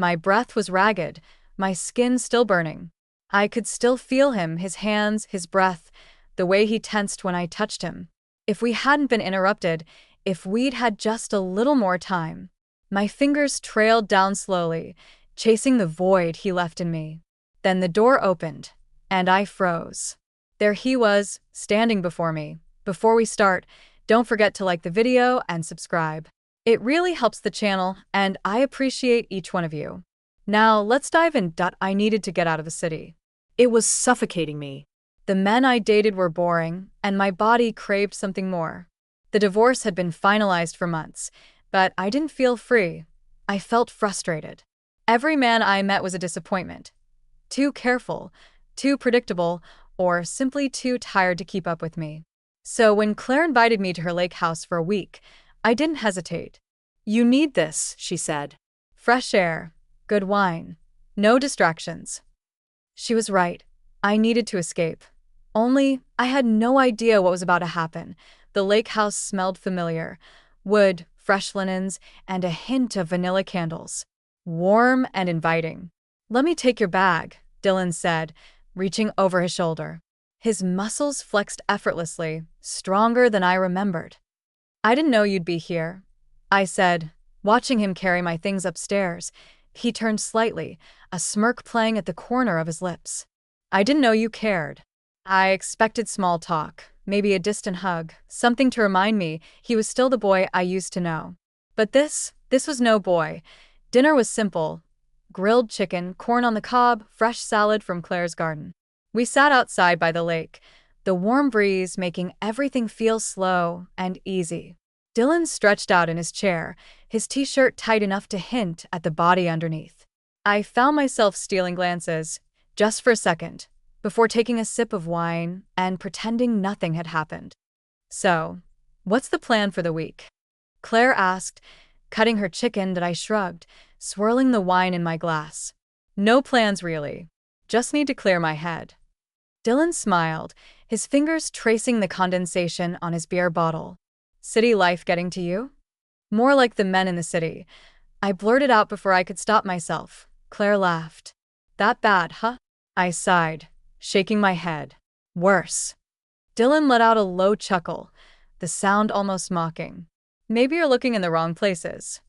My breath was ragged, my skin still burning. I could still feel him, his hands, his breath, the way he tensed when I touched him. If we hadn't been interrupted, if we'd had just a little more time. My fingers trailed down slowly, chasing the void he left in me. Then the door opened, and I froze. There he was, standing before me. Before we start, don't forget to like the video and subscribe. It really helps the channel, and I appreciate each one of you. Now, let's dive in. I needed to get out of the city. It was suffocating me. The men I dated were boring, and my body craved something more. The divorce had been finalized for months, but I didn't feel free. I felt frustrated. Every man I met was a disappointment. Too careful, too predictable, or simply too tired to keep up with me. So when Claire invited me to her lake house for a week, I didn't hesitate. "You need this," she said. "Fresh air, good wine, no distractions." She was right. I needed to escape. Only, I had no idea what was about to happen. The lake house smelled familiar. Wood, fresh linens, and a hint of vanilla candles. Warm and inviting. "Let me take your bag," Dylan said, reaching over his shoulder. His muscles flexed effortlessly, stronger than I remembered. "I didn't know you'd be here," I said, watching him carry my things upstairs. He turned slightly, a smirk playing at the corner of his lips. "I didn't know you cared." I expected small talk, maybe a distant hug, something to remind me he was still the boy I used to know. But this was no boy. Dinner was simple. Grilled chicken, corn on the cob, fresh salad from Claire's garden. We sat outside by the lake, the warm breeze making everything feel slow and easy. Dylan stretched out in his chair, his t-shirt tight enough to hint at the body underneath. I found myself stealing glances, just for a second, before taking a sip of wine and pretending nothing had happened. "So, what's the plan for the week?" Claire asked, cutting her chicken. That I shrugged, swirling the wine in my glass. "No plans really. Just need to clear my head." Dylan smiled, his fingers tracing the condensation on his beer bottle. "City life getting to you?" "More like the men in the city." I blurted out before I could stop myself. Claire laughed. "That bad, huh?" I sighed, shaking my head. "Worse." Dylan let out a low chuckle, the sound almost mocking. "Maybe you're looking in the wrong places."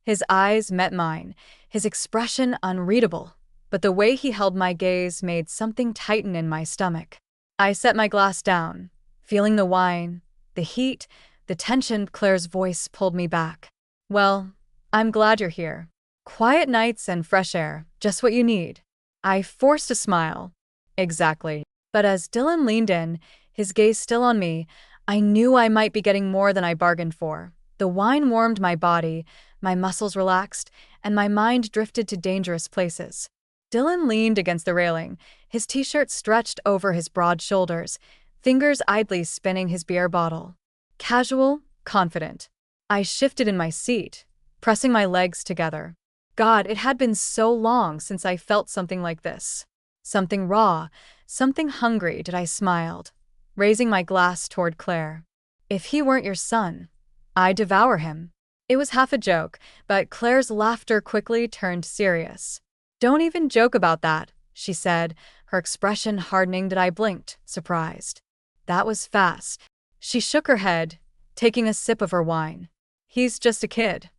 His eyes met mine, his expression unreadable, but the way he held my gaze made something tighten in my stomach. I set my glass down, feeling the wine, the heat, the tension. Claire's voice pulled me back. "Well, I'm glad you're here. Quiet nights and fresh air, just what you need." I forced a smile. "Exactly." But as Dylan leaned in, his gaze still on me, I knew I might be getting more than I bargained for. The wine warmed my body, my muscles relaxed, and my mind drifted to dangerous places. Dylan leaned against the railing, his t-shirt stretched over his broad shoulders, fingers idly spinning his beer bottle. Casual, confident. I shifted in my seat, pressing my legs together. God, it had been so long since I felt something like this. Something raw, something hungry. I smiled, raising my glass toward Claire. "If he weren't your son, I'd devour him." It was half a joke, but Claire's laughter quickly turned serious. "Don't even joke about that," she said, her expression hardening. I blinked, surprised. That was fast. She shook her head, taking a sip of her wine. "He's just a kid."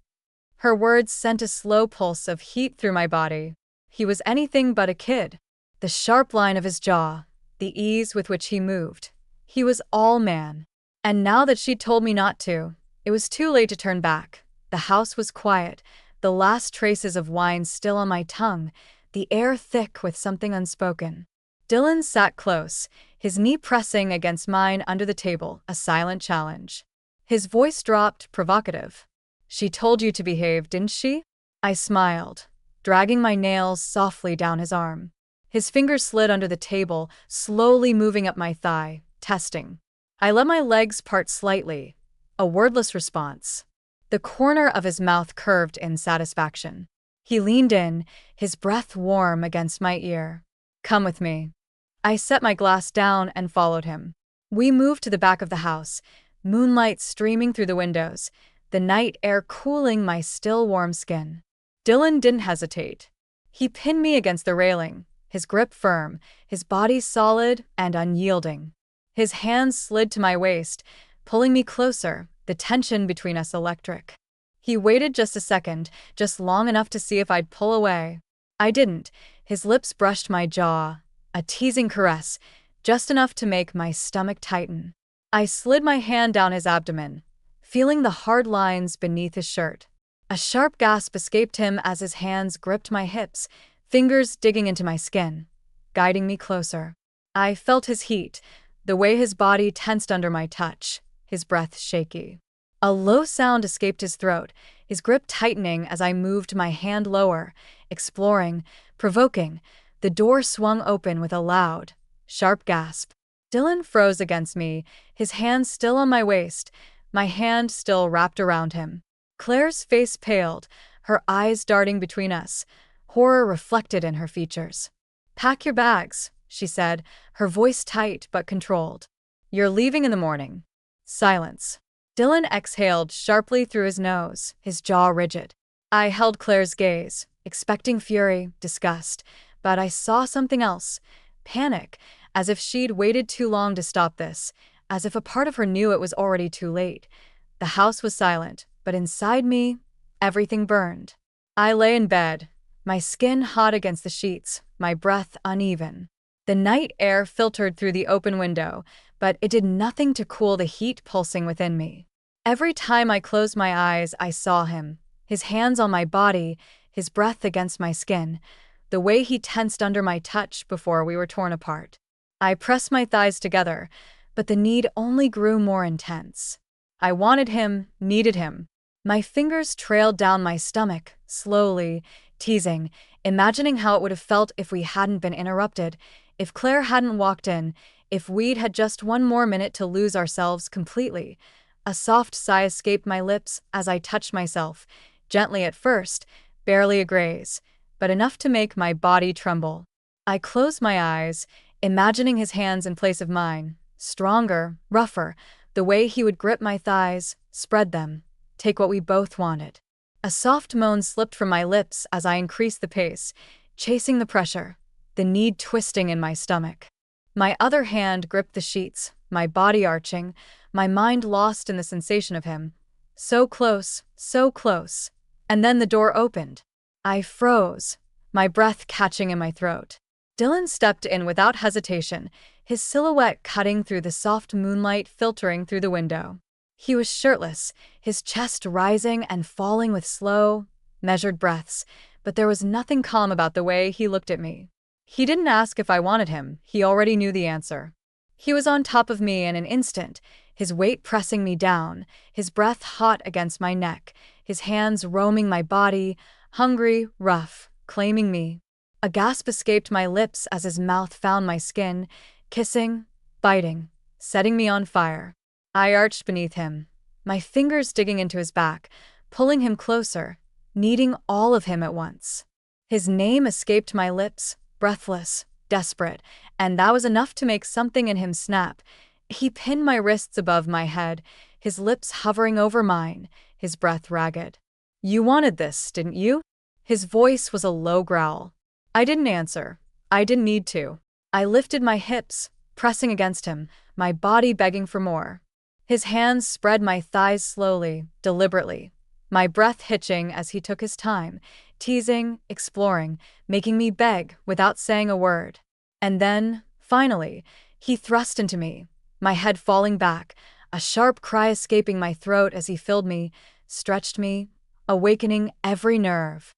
Her words sent a slow pulse of heat through my body. He was anything but a kid. The sharp line of his jaw, the ease with which he moved. He was all man. And now that she'd told me not to, it was too late to turn back. The house was quiet, the last traces of wine still on my tongue, the air thick with something unspoken. Dylan sat close, his knee pressing against mine under the table, a silent challenge. His voice dropped, provocative. "She told you to behave, didn't she?" I smiled, dragging my nails softly down his arm. His fingers slid under the table, slowly moving up my thigh, testing. I let my legs part slightly, a wordless response. The corner of his mouth curved in satisfaction. He leaned in, his breath warm against my ear. "Come with me." I set my glass down and followed him. We moved to the back of the house, moonlight streaming through the windows, the night air cooling my still warm skin. Dylan didn't hesitate. He pinned me against the railing, his grip firm, his body solid and unyielding. His hands slid to my waist, pulling me closer, the tension between us electric. He waited just a second, just long enough to see if I'd pull away. I didn't. His lips brushed my jaw, a teasing caress, just enough to make my stomach tighten. I slid my hand down his abdomen, feeling the hard lines beneath his shirt. A sharp gasp escaped him as his hands gripped my hips, fingers digging into my skin, guiding me closer. I felt his heat, the way his body tensed under my touch, his breath shaky. A low sound escaped his throat, his grip tightening as I moved my hand lower, exploring, provoking. The door swung open with a loud, sharp gasp. Dylan froze against me, his hand still on my waist, my hand still wrapped around him. Claire's face paled, her eyes darting between us, horror reflected in her features. "Pack your bags," she said, her voice tight but controlled. "You're leaving in the morning." Silence. Dylan exhaled sharply through his nose, his jaw rigid. I held Claire's gaze, expecting fury, disgust, but I saw something else. Panic, as if she'd waited too long to stop this, as if a part of her knew it was already too late. The house was silent, but inside me, everything burned. I lay in bed, my skin hot against the sheets, my breath uneven. The night air filtered through the open window, but it did nothing to cool the heat pulsing within me. Every time I closed my eyes, I saw him, his hands on my body, his breath against my skin, the way he tensed under my touch before we were torn apart. I pressed my thighs together, but the need only grew more intense. I wanted him, needed him. My fingers trailed down my stomach, slowly, teasing, imagining how it would have felt if we hadn't been interrupted, if Claire hadn't walked in, if we'd had just one more minute to lose ourselves completely. A soft sigh escaped my lips as I touched myself, gently at first, barely a graze, but enough to make my body tremble. I closed my eyes, imagining his hands in place of mine, stronger, rougher, the way he would grip my thighs, spread them, take what we both wanted. A soft moan slipped from my lips as I increased the pace, chasing the pressure, the need twisting in my stomach. My other hand gripped the sheets, my body arching, my mind lost in the sensation of him. So close, and then the door opened. I froze, my breath catching in my throat. Dylan stepped in without hesitation, his silhouette cutting through the soft moonlight filtering through the window. He was shirtless, his chest rising and falling with slow, measured breaths, but there was nothing calm about the way he looked at me. He didn't ask if I wanted him, he already knew the answer. He was on top of me in an instant, his weight pressing me down, his breath hot against my neck, his hands roaming my body, hungry, rough, claiming me. A gasp escaped my lips as his mouth found my skin, kissing, biting, setting me on fire. I arched beneath him, my fingers digging into his back, pulling him closer, needing all of him at once. His name escaped my lips, breathless, desperate, and that was enough to make something in him snap. He pinned my wrists above my head, his lips hovering over mine, his breath ragged. "You wanted this, didn't you?" His voice was a low growl. I didn't answer. I didn't need to. I lifted my hips, pressing against him, my body begging for more. His hands spread my thighs slowly, deliberately, my breath hitching as he took his time, teasing, exploring, making me beg without saying a word. And then, finally, he thrust into me, my head falling back, a sharp cry escaping my throat as he filled me, stretched me, awakening every nerve.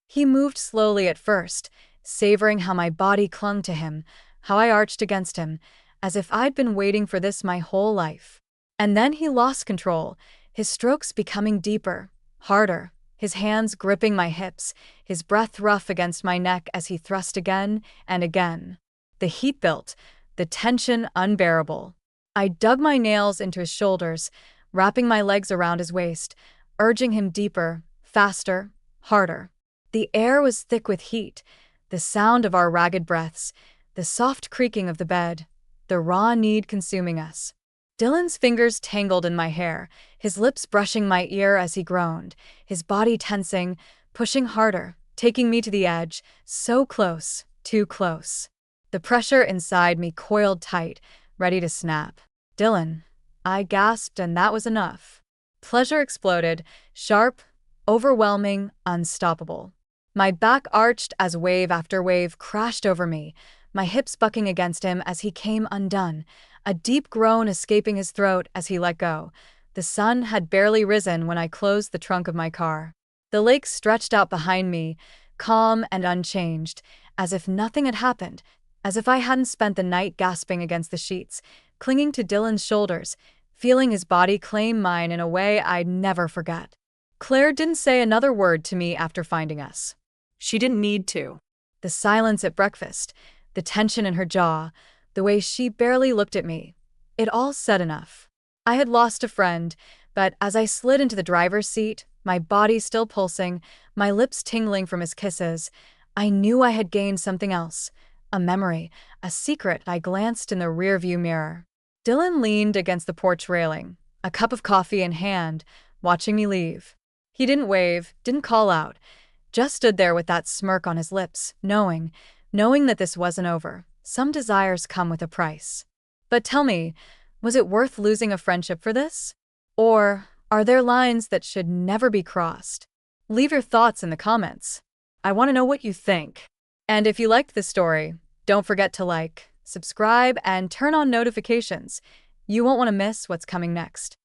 He moved slowly at first, savoring how my body clung to him, how I arched against him, as if I'd been waiting for this my whole life. And then he lost control, his strokes becoming deeper, harder, his hands gripping my hips, his breath rough against my neck as he thrust again and again. The heat built, the tension unbearable. I dug my nails into his shoulders, wrapping my legs around his waist, urging him deeper, faster, harder. The air was thick with heat, the sound of our ragged breaths, the soft creaking of the bed, the raw need consuming us. Dylan's fingers tangled in my hair, his lips brushing my ear as he groaned, his body tensing, pushing harder, taking me to the edge, so close, too close. The pressure inside me coiled tight, ready to snap. "Dylan," I gasped, and that was enough. Pleasure exploded, sharp, overwhelming, unstoppable. My back arched as wave after wave crashed over me, my hips bucking against him as he came undone, a deep groan escaping his throat as he let go. The sun had barely risen when I closed the trunk of my car. The lake stretched out behind me, calm and unchanged, as if nothing had happened, as if I hadn't spent the night gasping against the sheets, clinging to Dylan's shoulders, feeling his body claim mine in a way I'd never forget. Claire didn't say another word to me after finding us. She didn't need to. The silence at breakfast, the tension in her jaw, the way she barely looked at me, it all said enough. I had lost a friend, but as I slid into the driver's seat, my body still pulsing, my lips tingling from his kisses, I knew I had gained something else, a memory, a secret. I glanced in the rearview mirror. Dylan leaned against the porch railing, a cup of coffee in hand, watching me leave. He didn't wave, didn't call out, just stood there with that smirk on his lips, knowing that this wasn't over. Some desires come with a price. But tell me, was it worth losing a friendship for this? Or are there lines that should never be crossed? Leave your thoughts in the comments. I want to know what you think. And if you liked this story, don't forget to like, subscribe, and turn on notifications. You won't want to miss what's coming next.